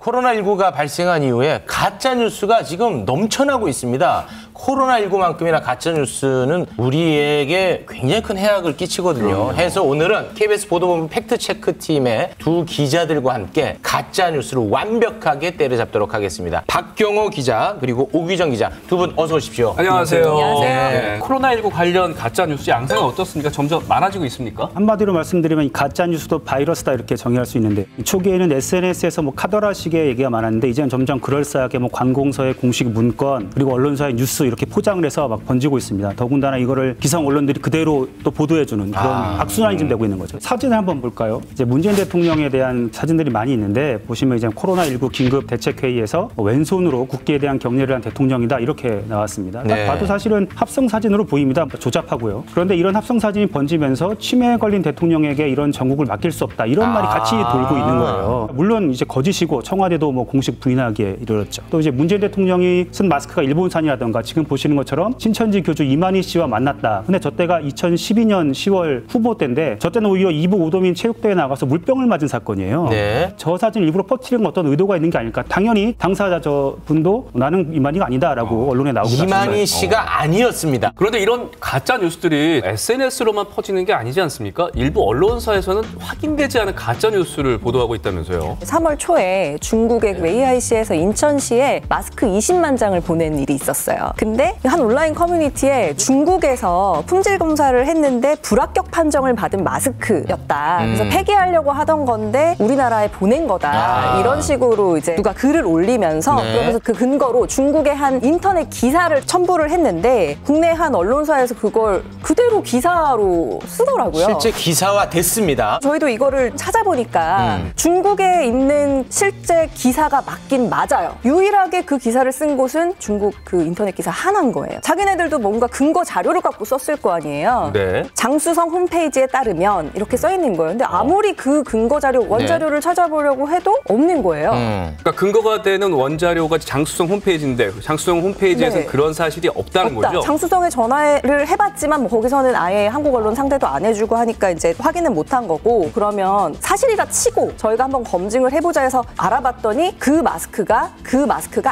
코로나19가 발생한 이후에 가짜뉴스가 지금 넘쳐나고 있습니다. 코로나19만큼이나 가짜뉴스는 우리에게 굉장히 큰 해악을 끼치거든요. 해서 오늘은 KBS 보도본부 팩트체크팀의 두 기자들과 함께 가짜뉴스를 완벽하게 때려잡도록 하겠습니다. 박경호 기자 그리고 오규정 기자 두 분 어서 오십시오. 안녕하세요. 안녕하세요. 네. 코로나19 관련 가짜뉴스 양상은 어떻습니까? 점점 많아지고 있습니까? 한마디로 말씀드리면 가짜뉴스도 바이러스다 이렇게 정의할 수 있는데 초기에는 SNS에서 뭐 카더라식의 얘기가 많았는데 이제는 점점 그럴싸하게 뭐 관공서의 공식 문건 그리고 언론사의 뉴스 이렇게 포장을 해서 막 번지고 있습니다. 더군다나 이거를 기성 언론들이 그대로 또 보도해주는 그런 악순환이 좀 되고 있는 거죠. 사진을 한번 볼까요? 이제 문재인 대통령에 대한 사진들이 많이 있는데 보시면 이제 코로나19 긴급 대책회의에서 왼손으로 국기에 대한 격려를 한 대통령이다 이렇게 나왔습니다. 딱 봐도 사실은 합성 사진으로 보입니다. 조잡하고요. 그런데 이런 합성 사진이 번지면서 치매에 걸린 대통령에게 이런 전국을 맡길 수 없다 이런 말이 같이 돌고 있는 거예요. 물론 이제 거짓이고 청와대도 뭐 공식 부인하기에 이르렀죠. 또 이제 문재인 대통령이 쓴 마스크가 일본산이라던가 지금 보시는 것처럼 신천지 교주 이만희 씨와 만났다. 근데 저 때가 2012년 10월 후보 때인데 저 때는 오히려 이북 오도민 체육대회에 나가서 물병을 맞은 사건이에요. 네. 저 사진 일부러 퍼뜨리는 어떤 의도가 있는 게 아닐까. 당연히 당사자 저분도 나는 이만희가 아니다라고 언론에 나오기도 했습니다. 이만희 씨가 아니었습니다. 그런데 이런 가짜뉴스들이 SNS로만 퍼지는 게 아니지 않습니까? 일부 언론사에서는 확인되지 않은 가짜뉴스를 보도하고 있다면서요. 3월 초에 중국의 웨이하이시에서 인천시에 마스크 20만 장을 보낸 일이 있었어요. 근데 한 온라인 커뮤니티에 중국에서 품질 검사를 했는데 불합격 판정을 받은 마스크였다. 그래서 폐기하려고 하던 건데 우리나라에 보낸 거다. 이런 식으로 이제 누가 글을 올리면서 그러면서 그 근거로 중국의 한 인터넷 기사를 첨부를 했는데 국내 한 언론사에서 그걸 그대로 기사로 쓰더라고요. 실제 기사화 됐습니다. 저희도 이거를 찾아보니까 중국에 있는 실제 기사가 맞긴 맞아요. 유일하게 그 기사를 쓴 곳은 중국 그 인터넷 기사 하나인 거예요. 자기네들도 뭔가 근거 자료를 갖고 썼을 거 아니에요. 네. 장수성 홈페이지에 따르면 이렇게 써 있는 거예요. 근데 아무리 그 근거 자료, 원자료를 찾아보려고 해도 없는 거예요. 그러니까 근거가 되는 원자료가 장수성 홈페이지인데 장수성 홈페이지에서는 그런 사실이 없다는 거죠? 장수성에 전화를 해봤지만 뭐 거기서는 아예 한국 언론 상대도 안 해주고 하니까 이제 확인은 못한 거고 그러면 사실이라 치고 저희가 한번 검증을 해보자 해서 알아봤더니 그 마스크가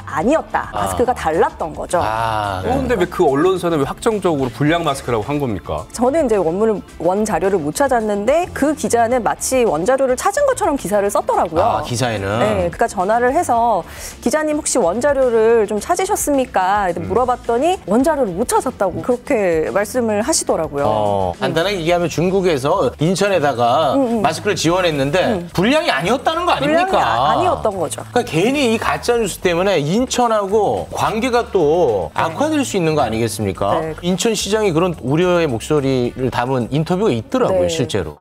아니었다. 마스크가 달랐던 거죠. 그런데 왜 그 언론사는 왜 확정적으로 불량 마스크라고 한 겁니까? 저는 이제 원 자료를 못 찾았는데 그 기자는 마치 원자료를 찾은 것처럼 기사를 썼더라고요. 기사에는? 네, 그러니까 전화를 해서 기자님 혹시 원자료를 좀 찾으셨습니까? 물어봤더니 원자료를 못 찾았다고 그렇게 말씀을 하시더라고요. 간단하게 얘기하면 중국에서 인천에다가 마스크를 지원했는데 불량이 아니었다는 거 아닙니까? 불량이 아니었던 거죠. 그러니까 괜히 이 가짜뉴스 때문에 인천하고 관계가 또 악화될 수 있는 거 아니겠습니까? 네. 인천시장이 그런 우려의 목소리를 담은 인터뷰가 있더라고요, 네. 실제로.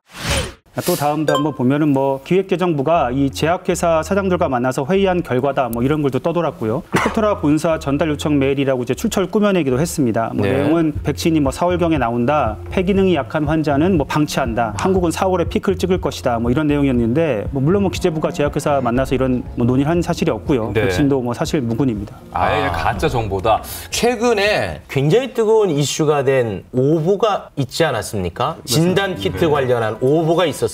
또 다음도 한번 보면은 뭐 기획재정부가 이 제약회사 사장들과 만나서 회의한 결과다 뭐 이런 글도 떠돌았고요. 코트라 본사 전달 요청 메일이라고 이제 출처를 꾸며내기도 했습니다. 뭐 내용은 백신이 뭐 4월경에 나온다. 폐기능이 약한 환자는 뭐 방치한다. 한국은 4월에 피크를 찍을 것이다. 뭐 이런 내용이었는데 뭐 물론 뭐 기재부가 제약회사 만나서 이런 뭐 논의를 한 사실이 없고요. 백신도 뭐 사실 무근입니다. 아예 그냥 가짜 정보다. 최근에 굉장히 뜨거운 이슈가 된 오보가 있지 않았습니까? 진단 키트 관련한 오보가 있었습니다.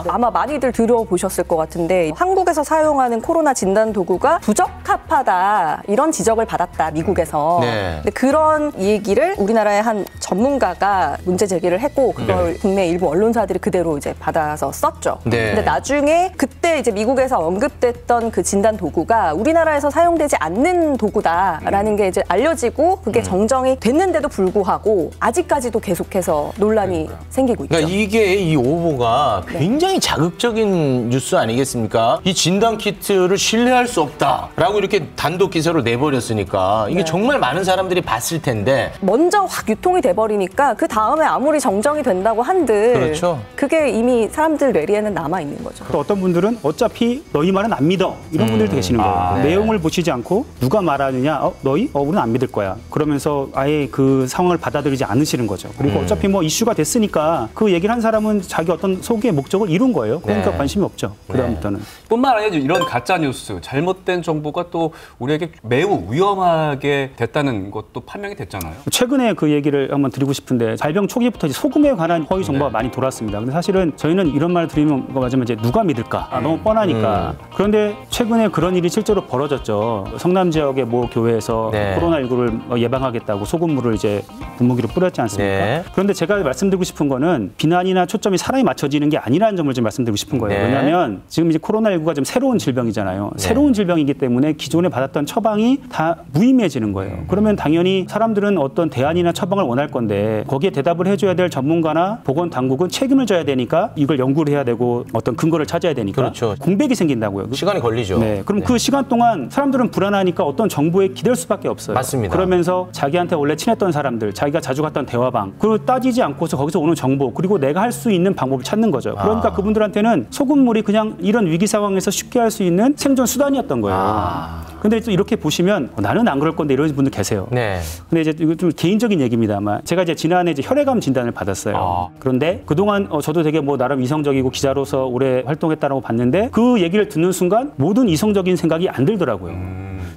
아마 많이들 들어보셨을 것 같은데 한국에서 사용하는 코로나 진단 도구가 부적합하다 이런 지적을 받았다 미국에서. 근데 그런 얘기를 우리나라의 한 전문가가 문제 제기를 했고 그걸 국내 일부 언론사들이 그대로 이제 받아서 썼죠. 근데 나중에 그때 이제 미국에서 언급됐던 그 진단 도구가 우리나라에서 사용되지 않는 도구다라는 게 이제 알려지고 그게 정정이 됐는데도 불구하고 아직까지도 계속해서 논란이 생기고 있죠. 그러니까 이게 이 오보가 굉장히 자극적인 뉴스 아니겠습니까? 이 진단 키트를 신뢰할 수 없다라고 이렇게 단독 기사로 내버렸으니까 이게 정말 많은 사람들이 봤을 텐데 먼저 확 유통이 돼버리니까 그 다음에 아무리 정정이 된다고 한들 그게 이미 사람들 뇌리에는 남아있는 거죠. 또 어떤 분들은 어차피 너희 말은 안 믿어 이런 분들도 계시는 거예요. 내용을 보시지 않고 누가 말하느냐 너희? 우리는 안 믿을 거야. 그러면서 아예 그 상황을 받아들이지 않으시는 거죠. 그리고 어차피 뭐 이슈가 됐으니까 그 얘기를 한 사람은 자기 어떤 속 거기에 목적을 이룬 거예요. 그러니까 네. 관심이 없죠. 그다음부터는. 뿐만 아니라 이런 가짜 뉴스, 잘못된 정보가 또 우리에게 매우 위험하게 됐다는 것도 판명이 됐잖아요. 최근에 그 얘기를 한번 드리고 싶은데 발병 초기부터 이제 소금에 관한 허위 정보가 많이 돌았습니다. 근데 사실은 저희는 이런 말 드리면 거 맞으면 이제 누가 믿을까? 너무 뻔하니까. 그런데 최근에 그런 일이 실제로 벌어졌죠. 성남 지역의 모 교회에서 네. 코로나19를 예방하겠다고 소금물을 이제 분무기로 뿌렸지 않습니까? 네. 그런데 제가 말씀드리고 싶은 거는 비난이나 초점이 사람이 맞춰지는 게 아니라는 점을 좀 말씀드리고 싶은 거예요. 네. 왜냐하면 지금 이제 코로나19가 좀 새로운 질병이잖아요. 새로운 질병이기 때문에 기존에 받았던 처방이 다 무의미해지는 거예요. 그러면 당연히 사람들은 어떤 대안이나 처방을 원할 건데 거기에 대답을 해줘야 될 전문가나 보건당국은 책임을 져야 되니까 이걸 연구를 해야 되고 어떤 근거를 찾아야 되니까 그렇죠. 공백이 생긴다고요. 시간이 걸리죠. 네, 그럼 그 시간 동안 사람들은 불안하니까 어떤 정보에 기댈 수밖에 없어요. 맞습니다. 그러면서 자기한테 원래 친했던 사람들, 자기가 자주 갔던 대화방, 그걸 따지지 않고서 거기서 오는 정보, 그리고 내가 할 수 있는 방법을 찾는 거죠. 그러니까 그분들한테는 소금물이 그냥 이런 위기 상황에서 쉽게 할 수 있는 생존 수단이었던 거예요. 근데 또 이렇게 보시면 나는 안 그럴 건데 이런 분들 계세요. 네. 근데 이제 이거 좀 개인적인 얘기입니다만 제가 이제 지난해 이제 혈액암 진단을 받았어요. 그런데 그동안 저도 되게 뭐 나름 이성적이고 기자로서 오래 활동했다라고 봤는데 그 얘기를 듣는 순간 모든 이성적인 생각이 안 들더라고요.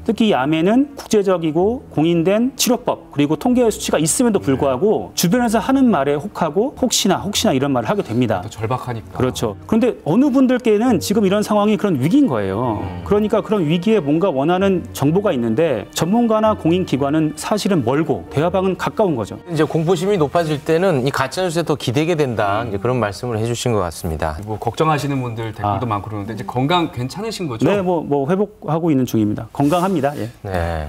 특히 이 암에는 국제적이고 공인된 치료법 그리고 통계 수치가 있음에도 불구하고 주변에서 하는 말에 혹하고 혹시나 이런 말을 하게 됩니다. 또 절박하니까. 그렇죠. 그런데 어느 분들께는 지금 이런 상황이 그런 위기인 거예요. 그러니까 그런 위기에 뭔가 원하는 정보가 있는데 전문가나 공인기관은 사실은 멀고 대화방은 가까운 거죠. 이제 공포심이 높아질 때는 이 가짜뉴스에 더 기대게 된다. 이제 그런 말씀을 해주신 것 같습니다. 뭐 걱정하시는 분들 댓글도 많고 그러는데 이제 건강 괜찮으신 거죠? 네, 뭐 회복하고 있는 중입니다. 건강합니다. 예. 네.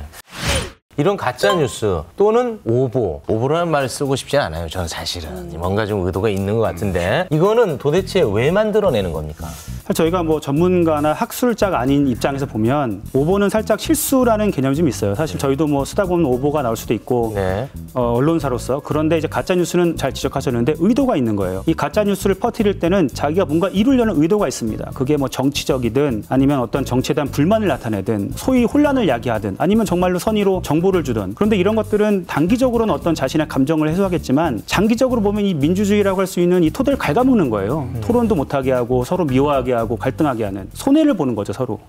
이런 가짜뉴스 또는 오보라는 말을 쓰고 싶지 않아요. 저는 사실은 뭔가 좀 의도가 있는 것 같은데 이거는 도대체 왜 만들어내는 겁니까? 사실 저희가 뭐 전문가나 학술자가 아닌 입장에서 보면 오보는 살짝 실수라는 개념이 좀 있어요. 사실 저희도 뭐 쓰다 보면 오보가 나올 수도 있고 네. 언론사로서 그런데 이제 가짜 뉴스는 잘 지적하셨는데 의도가 있는 거예요. 이 가짜 뉴스를 퍼뜨릴 때는 자기가 뭔가 이루려는 의도가 있습니다. 그게 뭐 정치적이든 아니면 어떤 정치에 대한 불만을 나타내든 소위 혼란을 야기하든 아니면 정말로 선의로 정보를 주든 그런데 이런 것들은 단기적으로는 어떤 자신의 감정을 해소하겠지만 장기적으로 보면 이 민주주의라고 할 수 있는 이 토대를 갉아먹는 거예요. 토론도 못하게 하고 서로 미워하게 하고 갈등하게 하는 손해를 보는 거죠, 서로.